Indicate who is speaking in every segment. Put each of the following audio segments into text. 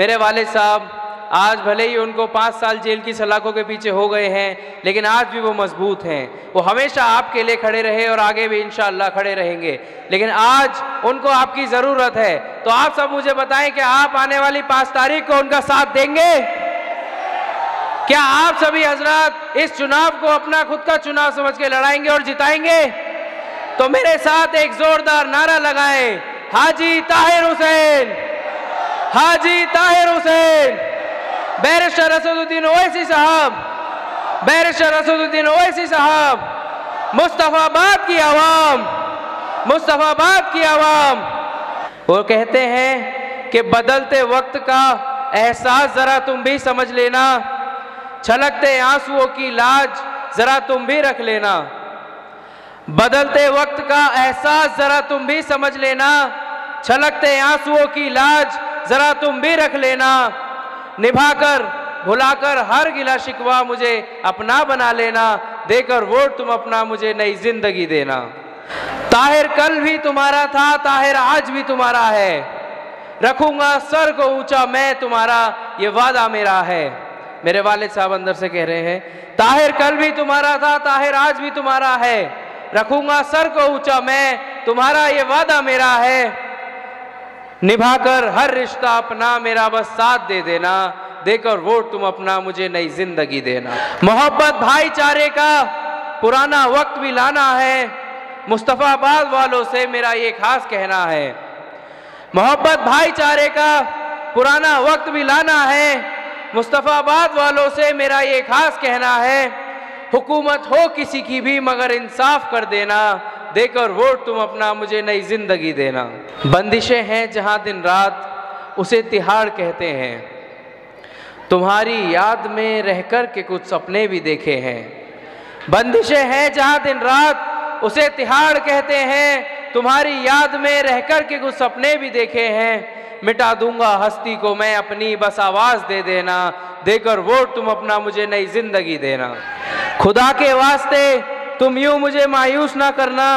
Speaker 1: मेरे वालिद साहब आज भले ही उनको 5 साल जेल की सलाखों के पीछे हो गए हैं, लेकिन आज भी वो मजबूत हैं। वो हमेशा आपके लिए खड़े रहे और आगे भी इंशाअल्लाह खड़े रहेंगे, लेकिन आज उनको आपकी ज़रूरत है। तो आप सब मुझे बताएं कि आप आने वाली 5 तारीख को उनका साथ देंगे? क्या आप सभी हजरात इस चुनाव को अपना खुद का चुनाव समझ के लड़ाएंगे और जिताएंगे? तो मेरे साथ एक जोरदार नारा लगाएं, हाजी ताहिर हुसैन, हाजी ताहिर हुसैन, बैरिस्टर असदुद्दीन ओवैसी साहब, बैरिस्टर असदुद्दीन ओवैसी साहब, मुस्तफाबाद की आवाम, मुस्तफाबाद की आवाम। वो कहते हैं कि बदलते वक्त का एहसास जरा तुम भी समझ लेना, छलकते आंसुओं की लाज जरा तुम भी रख लेना। बदलते वक्त का एहसास जरा तुम भी समझ लेना, छलकते आंसुओं की लाज जरा तुम भी रख लेना। निभाकर भुलाकर हर गिला शिकवा मुझे अपना बना लेना, देकर वोट तुम अपना मुझे नई जिंदगी देना। ताहिर कल भी तुम्हारा था, ताहिर आज भी तुम्हारा है, रखूंगा सर को ऊंचा मैं तुम्हारा, ये वादा मेरा है। मेरे वालिद साहब अंदर से कह रहे हैं, ताहिर कल भी तुम्हारा था, ताहिर आज भी तुम्हारा है, रखूंगा सर को ऊंचा मैं तुम्हारा, ये वादा मेरा है। निभाकर हर रिश्ता अपना मेरा बस साथ दे देना, देकर वोट तुम अपना मुझे नई जिंदगी देना। मोहब्बत भाईचारे का पुराना वक्त भी लाना है, मुस्तफाबाद वालों से मेरा ये खास कहना है। मोहब्बत भाईचारे का पुराना वक्त भी लाना है, मुस्तफाबाद वालों से मेरा ये खास कहना है। हुकूमत हो किसी की भी मगर इंसाफ कर देना, देकर वोट तुम अपना मुझे नई जिंदगी देना। बंदिशें हैं जहां दिन रात उसे तिहाड़ कहते हैं, तुम्हारी याद में रहकर के कुछ सपने भी देखे हैं। बंदिशें हैं जहां दिन रात उसे तिहाड़ कहते हैं, तुम्हारी याद में रहकर के कुछ सपने भी देखे हैं। मिटा दूंगा हस्ती को मैं अपनी, बस आवाज दे देना, देकर वोट तुम अपना मुझे नई जिंदगी देना। खुदा के वास्ते तुम यूं मुझे मायूस ना करना,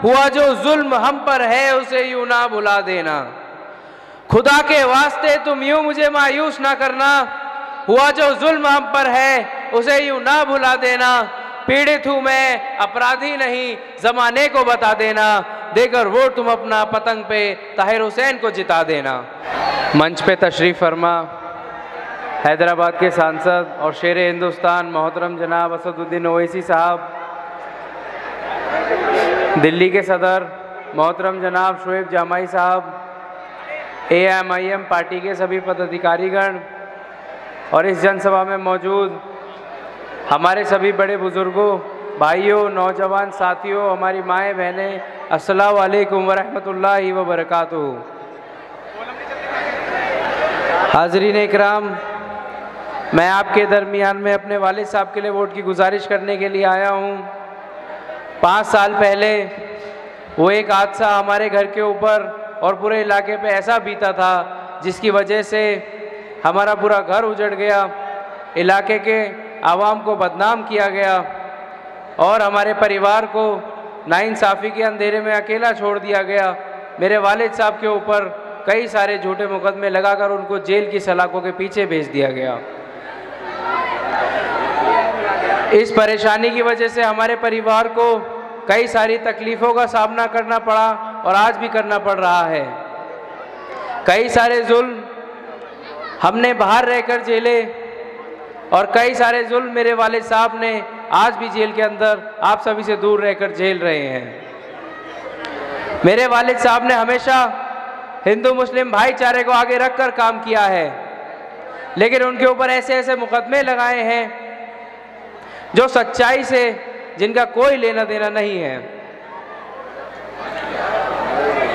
Speaker 1: हुआ जो जुल्म हम पर है उसे यूं ना भुला देना। खुदा के वास्ते तुम यूं मुझे मायूस ना करना, हुआ जो जुल्म हम पर है उसे यूं ना भुला देना। पीड़ित हूं मैं अपराधी नहीं, जमाने को बता देना, देकर वोट तुम अपना पतंग पे ताहिर हुसैन को जिता देना। मंच पे तशरीफ फरमा हैदराबाद के सांसद और शेर हिंदुस्तान मोहतरम जनाब असदुद्दीन ओवैसी साहब, दिल्ली के सदर मोहतरम जनाब शोएब जामाई साहब, AMIM पार्टी के सभी पदाधिकारीगण और इस जनसभा में मौजूद हमारे सभी बड़े बुजुर्गों, भाइयों, नौजवान साथियों, हमारी माएँ बहनें, अस्सलामु अलैकुम वरहमतुल्लाहि वबरकातुहू। हाज़रीन इकराम, मैं आपके दरमियान में अपने वालिद साहब के लिए वोट की गुजारिश करने के लिए आया हूँ। 5 साल पहले वो एक हादसा हमारे घर के ऊपर और पूरे इलाके पे ऐसा बीता था जिसकी वजह से हमारा पूरा घर उजड़ गया, इलाके के आवाम को बदनाम किया गया और हमारे परिवार को नाइंसाफ़ी के अंधेरे में अकेला छोड़ दिया गया। मेरे वालिद साहब के ऊपर कई सारे झूठे मुकदमे लगाकर उनको जेल की सलाखों के पीछे भेज दिया गया। इस परेशानी की वजह से हमारे परिवार को कई सारी तकलीफ़ों का सामना करना पड़ा और आज भी करना पड़ रहा है। कई सारे जुल्म हमने बाहर रहकर झेले और कई सारे जुल्म मेरे वालिद साहब ने आज भी जेल के अंदर आप सभी से दूर रहकर झेल रहे हैं। मेरे वालिद साहब ने हमेशा हिंदू मुस्लिम भाईचारे को आगे रखकर काम किया है, लेकिन उनके ऊपर ऐसे ऐसे मुकदमे लगाए हैं जो सच्चाई से जिनका कोई लेना देना नहीं है।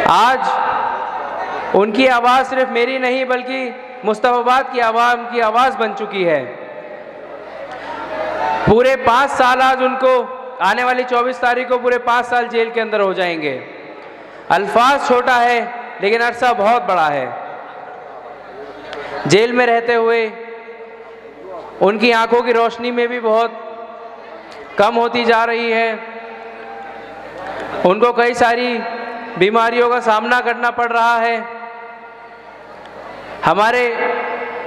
Speaker 1: आज उनकी आवाज़ सिर्फ मेरी नहीं बल्कि मुस्तफाबाद की आवाम की आवाज़ बन चुकी है। पूरे 5 साल आज उनको आने वाली 24 तारीख को पूरे 5 साल जेल के अंदर हो जाएंगे। अल्फाज छोटा है लेकिन अरसा बहुत बड़ा है। जेल में रहते हुए उनकी आंखों की रोशनी में भी बहुत कम होती जा रही है। उनको कई सारी बीमारियों का सामना करना पड़ रहा है। हमारे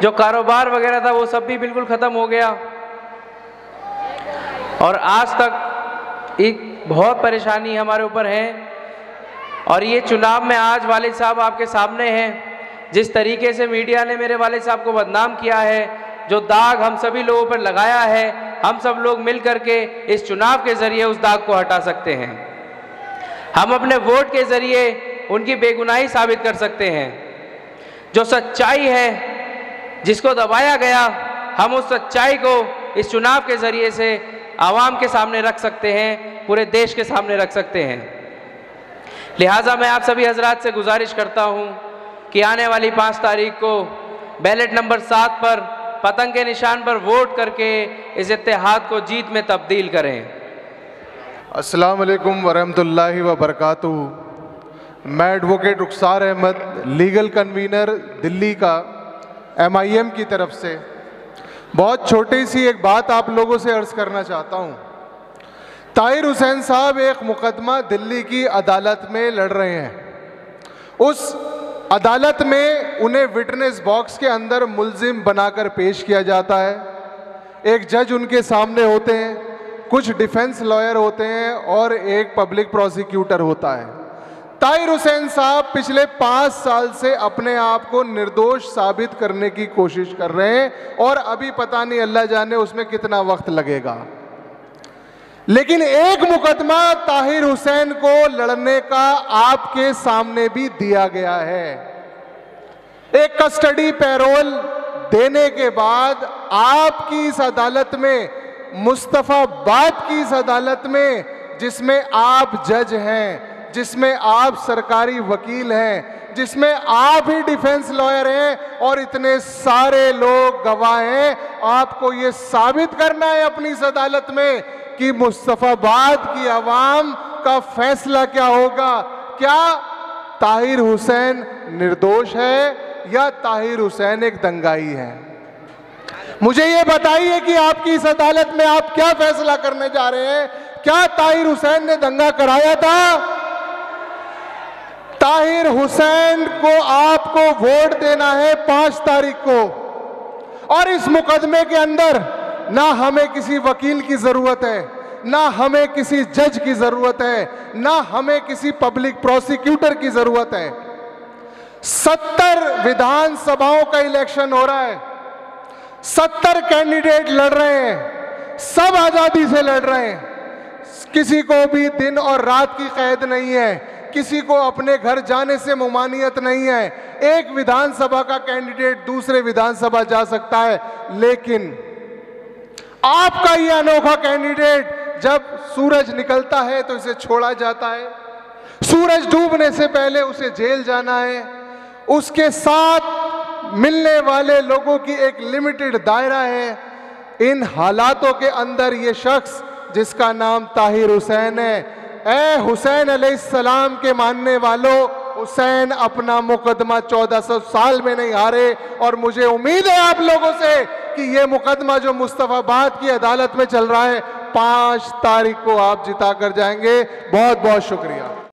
Speaker 1: जो कारोबार वगैरह था वो सब भी बिल्कुल ख़त्म हो गया और आज तक एक बहुत परेशानी हमारे ऊपर है। और ये चुनाव में आज वालिद साहब आपके सामने हैं, जिस तरीके से मीडिया ने मेरे वालिद साहब को बदनाम किया है, जो दाग हम सभी लोगों पर लगाया है, हम सब लोग मिल करके इस चुनाव के ज़रिए उस दाग को हटा सकते हैं। हम अपने वोट के ज़रिए उनकी बेगुनाही साबित कर सकते हैं। जो सच्चाई है, जिसको दबाया गया, हम उस सच्चाई को इस चुनाव के ज़रिए से आवाम के सामने रख सकते हैं, पूरे देश के सामने रख सकते हैं। लिहाजा मैं आप सभी हजरात से गुजारिश करता हूं कि आने वाली 5 तारीख को बैलेट नंबर 7 पर पतंग के निशान पर वोट करके इस इत्तेहाद को जीत में तब्दील करें।
Speaker 2: अस्सलाम वालेकुम वरहमतुल्लाहि व बरकातुहू। मैं एडवोकेट रुखसार अहमद, लीगल कन्वीनर दिल्ली का MIM की तरफ से बहुत छोटी सी एक बात आप लोगों से अर्ज़ करना चाहता हूँ। ताहिर हुसैन साहब एक मुकदमा दिल्ली की अदालत में लड़ रहे हैं। उस अदालत में उन्हें विटनेस बॉक्स के अंदर मुल्जिम बनाकर पेश किया जाता है। एक जज उनके सामने होते हैं, कुछ डिफेंस लॉयर होते हैं और एक पब्लिक प्रोसिक्यूटर होता है। ताहिर हुसैन साहब पिछले 5 साल से अपने आप को निर्दोष साबित करने की कोशिश कर रहे हैं और अभी पता नहीं अल्लाह जाने उसमें कितना वक्त लगेगा। लेकिन एक मुकदमा ताहिर हुसैन को लड़ने का आपके सामने भी दिया गया है। एक कस्टडी पैरोल देने के बाद आपकी इस अदालत में, मुस्तफाबाद की इस अदालत में, जिसमें आप जज हैं, जिसमें आप सरकारी वकील हैं, जिसमें आप ही डिफेंस लॉयर हैं और इतने सारे लोग गवाह हैं, आपको ये साबित करना है अपनी इस अदालत में कि मुस्तफाबाद की आवाम का फैसला क्या होगा। क्या ताहिर हुसैन निर्दोष है या ताहिर हुसैन एक दंगाई है? मुझे ये बताइए कि आपकी इस अदालत में आप क्या फैसला करने जा रहे हैं। क्या ताहिर हुसैन ने दंगा कराया था? ताहिर हुसैन को आपको वोट देना है 5 तारीख को और इस मुकदमे के अंदर ना हमें किसी वकील की जरूरत है, ना हमें किसी जज की जरूरत है, ना हमें किसी पब्लिक प्रोसिक्यूटर की जरूरत है। 70 विधानसभाओं का इलेक्शन हो रहा है, 70 कैंडिडेट लड़ रहे हैं, सब आजादी से लड़ रहे हैं, किसी को भी दिन और रात की कैद नहीं है, किसी को अपने घर जाने से मुमानियत नहीं है। एक विधानसभा का कैंडिडेट दूसरे विधानसभा जा सकता है, लेकिन आपका ये अनोखा कैंडिडेट जब सूरज निकलता है तो इसे छोड़ा जाता है, सूरज डूबने से पहले उसे जेल जाना है। उसके साथ मिलने वाले लोगों की एक लिमिटेड दायरा है। इन हालातों के अंदर ये शख्स जिसका नाम ताहिर हुसैन है, ए हुसैन अलैहिस्सलाम के मानने वालों, हुसैन अपना मुकदमा 1400 साल में नहीं हारे और मुझे उम्मीद है आप लोगों से कि ये मुकदमा जो मुस्तफाबाद की अदालत में चल रहा है 5 तारीख को आप जिता कर जाएंगे। बहुत बहुत शुक्रिया।